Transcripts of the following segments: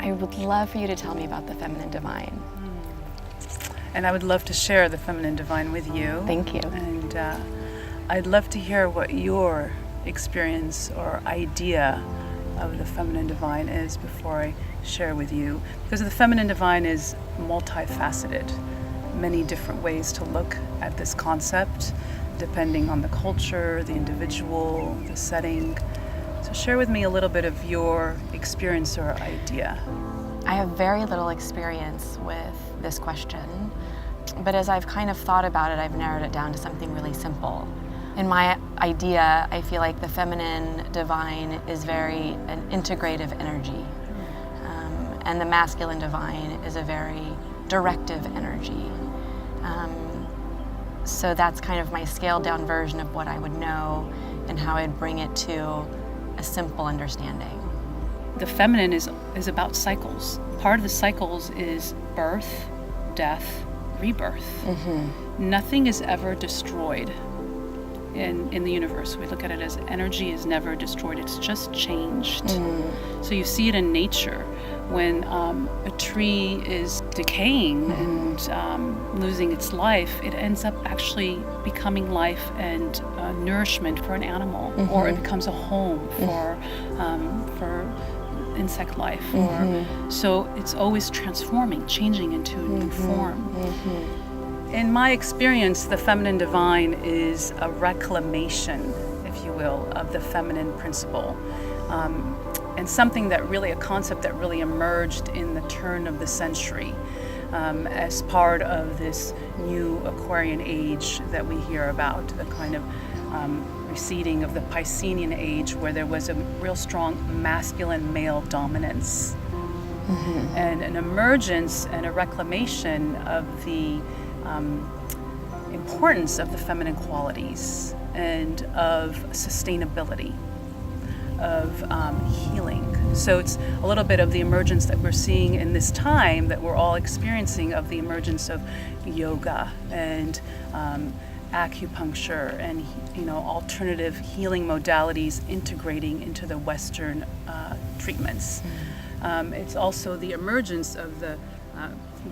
I would love for you to tell me about the feminine divine. And I would love to share the feminine divine with you. Thank you. And I'd love to hear what your experience or idea of the feminine divine is before I share with you. Because the feminine divine is multifaceted, many different ways to look at this concept, depending on the culture, the individual, the setting. So share with me a little bit of your experience or idea. I have very little experience with this question, but as I've kind of thought about it, I've narrowed it down to something really simple. In my idea, I feel like the feminine divine is very an integrative energy, and the masculine divine is a very directive energy. So that's kind of my scaled down version of what I would know and how I'd bring it to a simple understanding. The feminine is about cycles. Part of the cycles is birth, death, rebirth. Mm-hmm. Nothing is ever destroyed in the universe. We look at it as energy is never destroyed, it's just changed. Mm. So you see it in nature when a tree is decaying and losing its life, it ends up actually becoming life and nourishment for an animal, or it becomes a home for insect life. Or so it's always transforming, changing into a new form. In my experience, the feminine divine is a reclamation, if you will, of the feminine principle. And something that really, a concept that really emerged in the turn of the century as part of this new Aquarian age that we hear about, the kind of receding of the Piscean age, where there was a real strong masculine male dominance. And an emergence and a reclamation of the importance of the feminine qualities and of sustainability, of healing. So it's a little bit of the emergence that we're seeing in this time that we're all experiencing, of the emergence of yoga and acupuncture and alternative healing modalities integrating into the Western treatments. It's also the emergence of the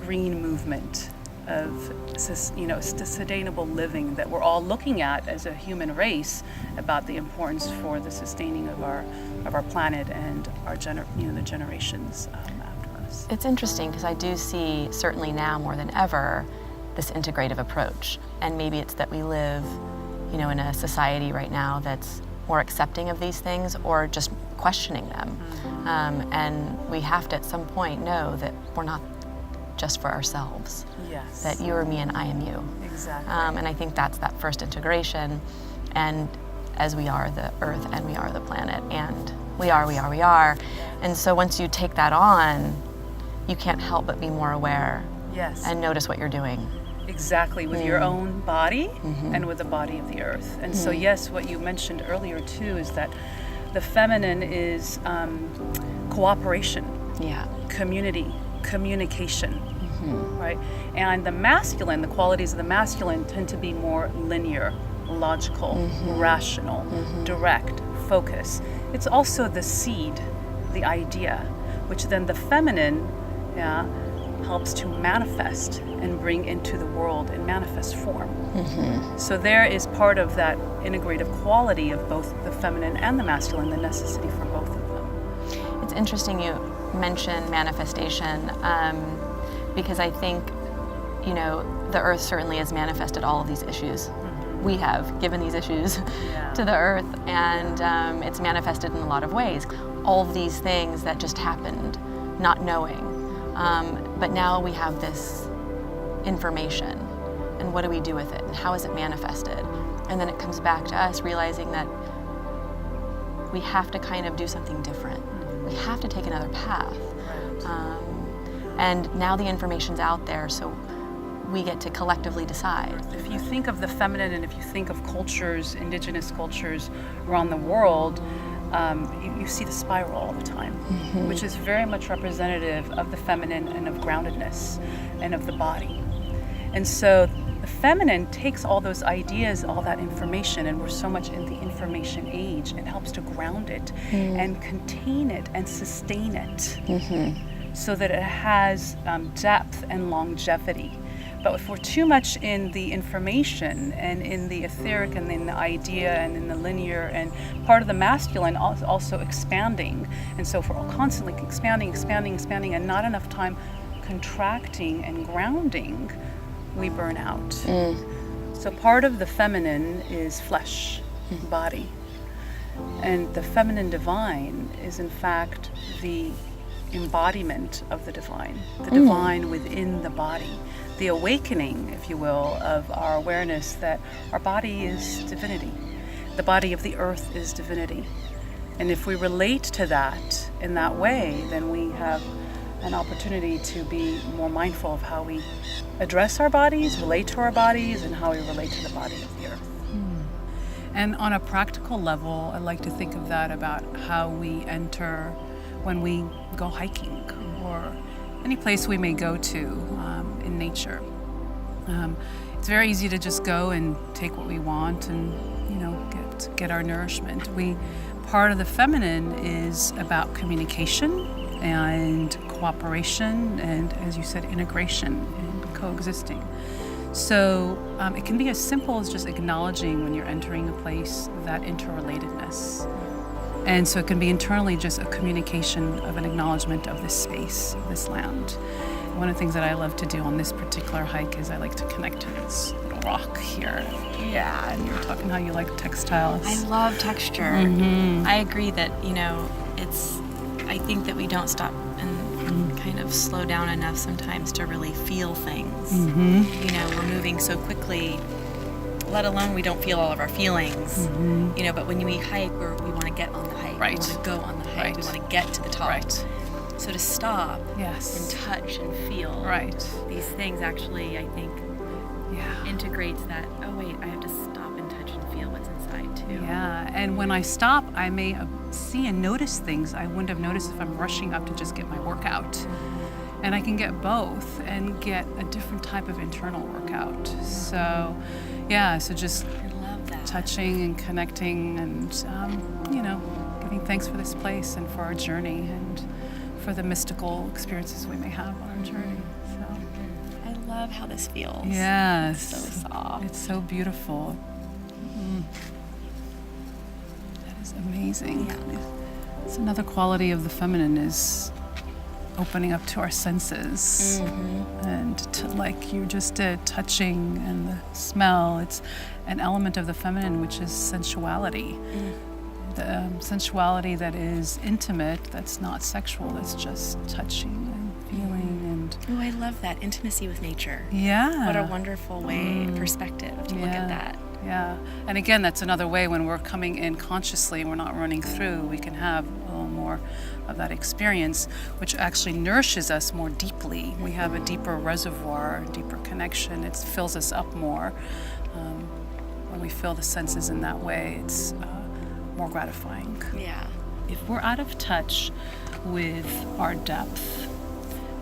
green movement, of sustainable living that we're all looking at as a human race, about the importance for the sustaining of our planet and our the generations after us. It's interesting because I do see, certainly now more than ever, this integrative approach, and maybe it's that we live in a society right now that's more accepting of these things or just questioning them, and we have to at some point know that we're not just for ourselves. Yes. That you are me and I am you. Exactly. And I think that's that first integration. And as we are the earth and we are the planet and we are. And so once you take that on, you can't help but be more aware. Yes. And notice what you're doing. Exactly, with your own body and with the body of the earth. And so yes, what you mentioned earlier too is that the feminine is cooperation, community, communication, right? And the masculine, the qualities of the masculine tend to be more linear, logical, rational, direct, focus. It's also the seed, the idea, which then the feminine helps to manifest and bring into the world in manifest form. So there is part of that integrative quality of both the feminine and the masculine, the necessity for both of them. It's interesting you mention manifestation, because I think, the earth certainly has manifested all of these issues. We have given these issues to the earth, and it's manifested in a lot of ways. All of these things that just happened, not knowing. But now we have this information, and what do we do with it, and how is it manifested? And then it comes back to us realizing that we have to kind of do something different. We have to take another path. And now the information's out there, so we get to collectively decide. If you think of the feminine, and if you think of cultures, indigenous cultures around the world, you see the spiral all the time, which is very much representative of the feminine and of groundedness and of the body. And so the feminine takes all those ideas, all that information, and we're so much in the information age, it helps to ground it and contain it and sustain it. so that it has depth and longevity. But if we're too much in the information and in the etheric and in the idea and in the linear, and part of the masculine also expanding, and so if we're constantly expanding and not enough time contracting and grounding, we burn out. So part of the feminine is flesh, body. And the feminine divine is in fact the embodiment of the divine within the body. The awakening, if you will, of our awareness that our body is divinity. The body of the earth is divinity. And if we relate to that in that way, then we have an opportunity to be more mindful of how we address our bodies, relate to our bodies, and how we relate to the body of the earth. And on a practical level, I like to think of that about how we enter when we go hiking or any place we may go to in nature. It's very easy to just go and take what we want and get our nourishment. Part of the feminine is about communication and cooperation and, as you said, integration and coexisting. So it can be as simple as just acknowledging when you're entering a place that interrelatedness. And so it can be internally just a communication of an acknowledgement of this space, this land. One of the things that I love to do on this particular hike is I like to connect to this little rock here. Yeah, and you're talking how you like textiles. I love texture. I agree that, I think that we don't stop and kind of slow down enough sometimes to really feel things. We're moving so quickly, let alone we don't feel all of our feelings. But when we hike, we want to get on the hike. Right. We want to go on the hike. We want to get to the top. Right. So to stop Yes. and touch and feel these things actually, I think, integrates that, oh wait, I have to stop and touch and feel what's inside too. Yeah, and when I stop, I may see and notice things I wouldn't have noticed if I'm rushing up to just get my workout. And I can get both and get a different type of internal workout. So, so just I love that. touching and connecting and, giving thanks for this place and for our journey and for the mystical experiences we may have on our journey. So. I love how this feels. Yes. It's so soft. It's so beautiful. That is amazing. Yeah. It's another quality of the feminine is opening up to our senses and to, like you just did, touching and the smell. It's an element of the feminine, which is sensuality. The sensuality that is intimate, that's not sexual, that's just touching and feeling and... Oh, I love that. Intimacy with nature. Yeah. What a wonderful perspective to look at that. Yeah. And again, that's another way when we're coming in consciously, we're not running through, we can have a little more of that experience, which actually nourishes us more deeply. We have a deeper reservoir, deeper connection. It fills us up more. When we feel the senses in that way, it's more gratifying. Yeah. If we're out of touch with our depth,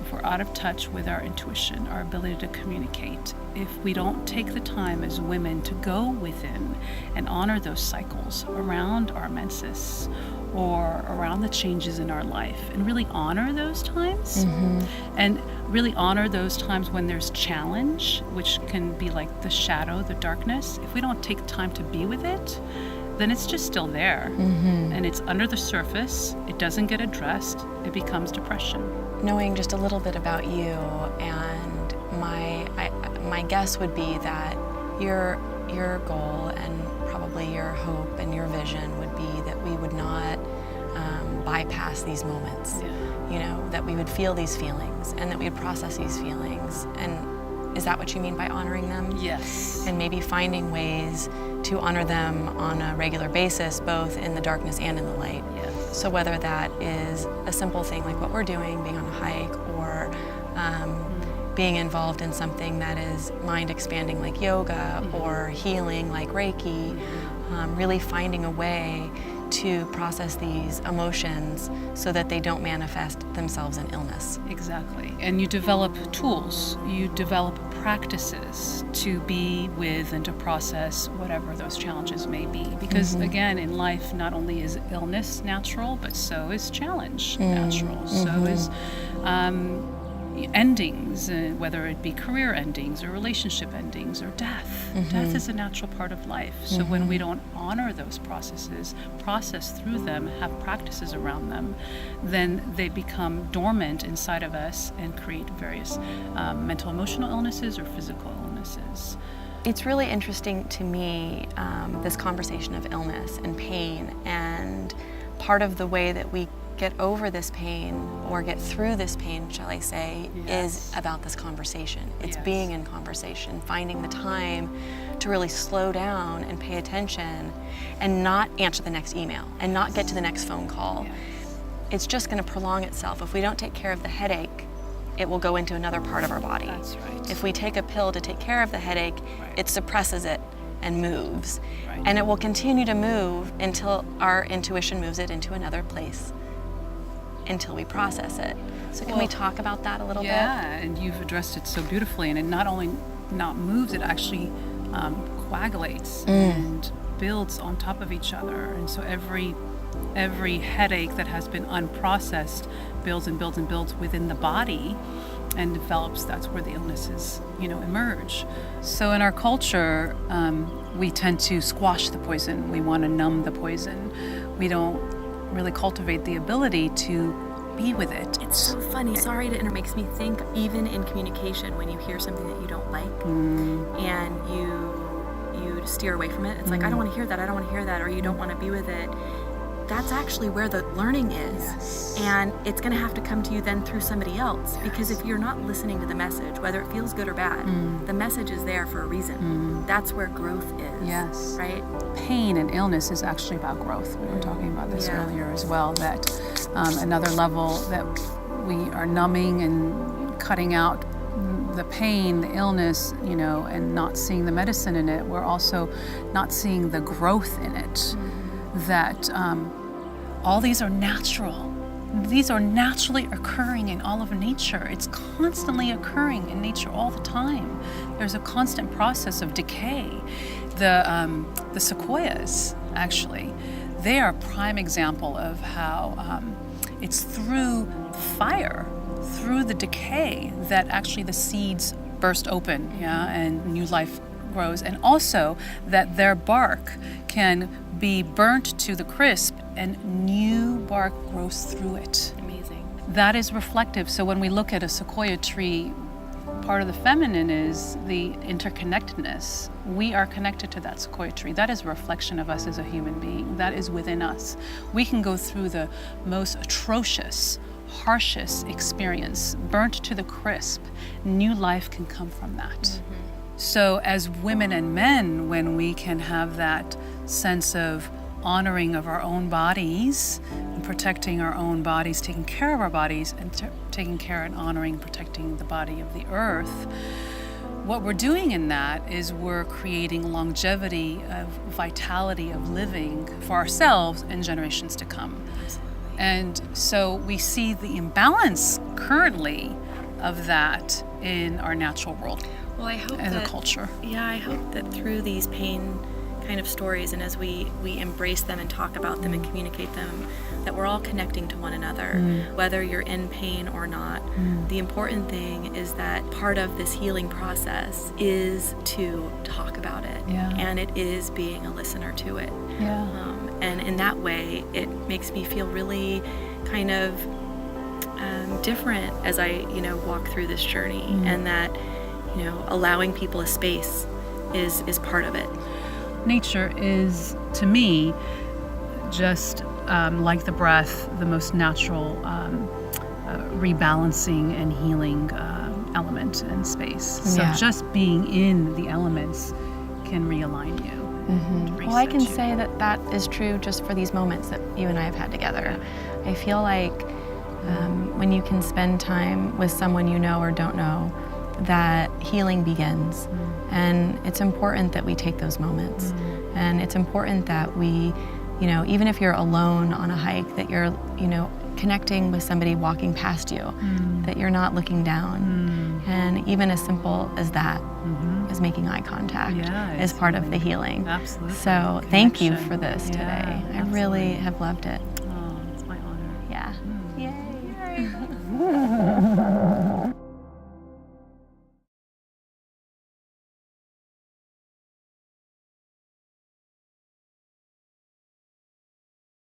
if we're out of touch with our intuition, our ability to communicate, if we don't take the time as women to go within and honor those cycles around our menses or around the changes in our life and really honor those times and really honor those times when there's challenge, which can be like the shadow, the darkness, if we don't take time to be with it, then it's just still there and it's under the surface, it doesn't get addressed, it becomes depression. Knowing just a little bit about you, and my guess would be that your goal and probably your hope and your vision would be that we would not bypass these moments. That we would feel these feelings and that we would process these feelings. And is that what you mean by honoring them? Yes. And maybe finding ways to honor them on a regular basis, both in the darkness and in the light. Yes. So whether that is a simple thing like what we're doing, being on a hike, or being involved in something that is mind expanding like yoga or healing like Reiki, really finding a way to process these emotions so that they don't manifest themselves in illness. Exactly. And you develop tools, you develop practices to be with and to process whatever those challenges may be. Because again, in life, not only is illness natural, but so is challenge natural. So is endings, whether it be career endings or relationship endings or death. Death is a natural part of life. So when we don't honor those processes, process through them, have practices around them, then they become dormant inside of us and create various mental emotional illnesses or physical illnesses. It's really interesting to me, this conversation of illness and pain, and part of the way that we get over this pain or get through this pain, shall I say, is about this conversation. It's being in conversation, finding the time to really slow down and pay attention and not answer the next email and not get to the next phone call. It's just going to prolong itself. If we don't take care of the headache, it will go into another part of our body. That's right. If we take a pill to take care of the headache, it suppresses it and moves. And it will continue to move until our intuition moves it into another place, until we process it. So can we talk about that a little bit? Yeah, and you've addressed it so beautifully, and it not only not moves, it actually coagulates and builds on top of each other. And so every headache that has been unprocessed builds and builds and builds within the body and develops. That's where the illnesses, emerge. So in our culture, we tend to squash the poison. We want to numb the poison. We don't really cultivate the ability to be with it. It's so funny. Sorry to interrupt. It makes me think, even in communication, when you hear something that you don't like and you steer away from it, it's like, I don't want to hear that, I don't want to hear that, or you don't want to be with it. That's actually where the learning is. And it's going to have to come to you then through somebody else. Because if you're not listening to the message, whether it feels good or bad, the message is there for a reason. That's where growth is. Right? Pain and illness is actually about growth. We were talking about this earlier as well, that another level that we are numbing and cutting out the pain, the illness, and not seeing the medicine in it. We're also not seeing the growth in it. That all these are natural. These are naturally occurring in all of nature. It's constantly occurring in nature all the time. There's a constant process of decay. The sequoias, actually, they are a prime example of how it's through fire, through the decay, that actually the seeds burst open, and new life grows, and also that their bark can be burnt to the crisp and new bark grows through it. Amazing. That is reflective. So when we look at a sequoia tree, part of the feminine is the interconnectedness. We are connected to that sequoia tree. That is a reflection of us as a human being. That is within us. We can go through the most atrocious, harshest experience, burnt to the crisp. New life can come from that. So as women and men, when we can have that sense of honoring of our own bodies and protecting our own bodies, taking care of our bodies, and taking care and honoring, protecting the body of the earth, what we're doing in that is we're creating longevity of vitality of living for ourselves and generations to come. And so we see the imbalance currently of that in our natural world. Well, I hope as a culture. Yeah, I hope that through these pain kind of stories, and as we embrace them and talk about them and communicate them, that we're all connecting to one another, whether you're in pain or not. The important thing is that part of this healing process is to talk about it, and it is being a listener to it. And in that way, it makes me feel really kind of different as I, walk through this journey, and that, allowing people a space is part of it. Nature is, to me, just like the breath, the most natural rebalancing and healing element in space. So just being in the elements can realign you. Well, I can say that is true just for these moments that you and I have had together. I feel like when you can spend time with someone you know or don't know, that healing begins. And it's important that we take those moments. And it's important that we, even if you're alone on a hike, that you're, connecting with somebody walking past you, that you're not looking down. And even as simple as that, as making eye contact, is part of the healing. Absolutely. So thank you for this today. I really have loved it. Oh, it's my honor. Yeah. Yay. Bye.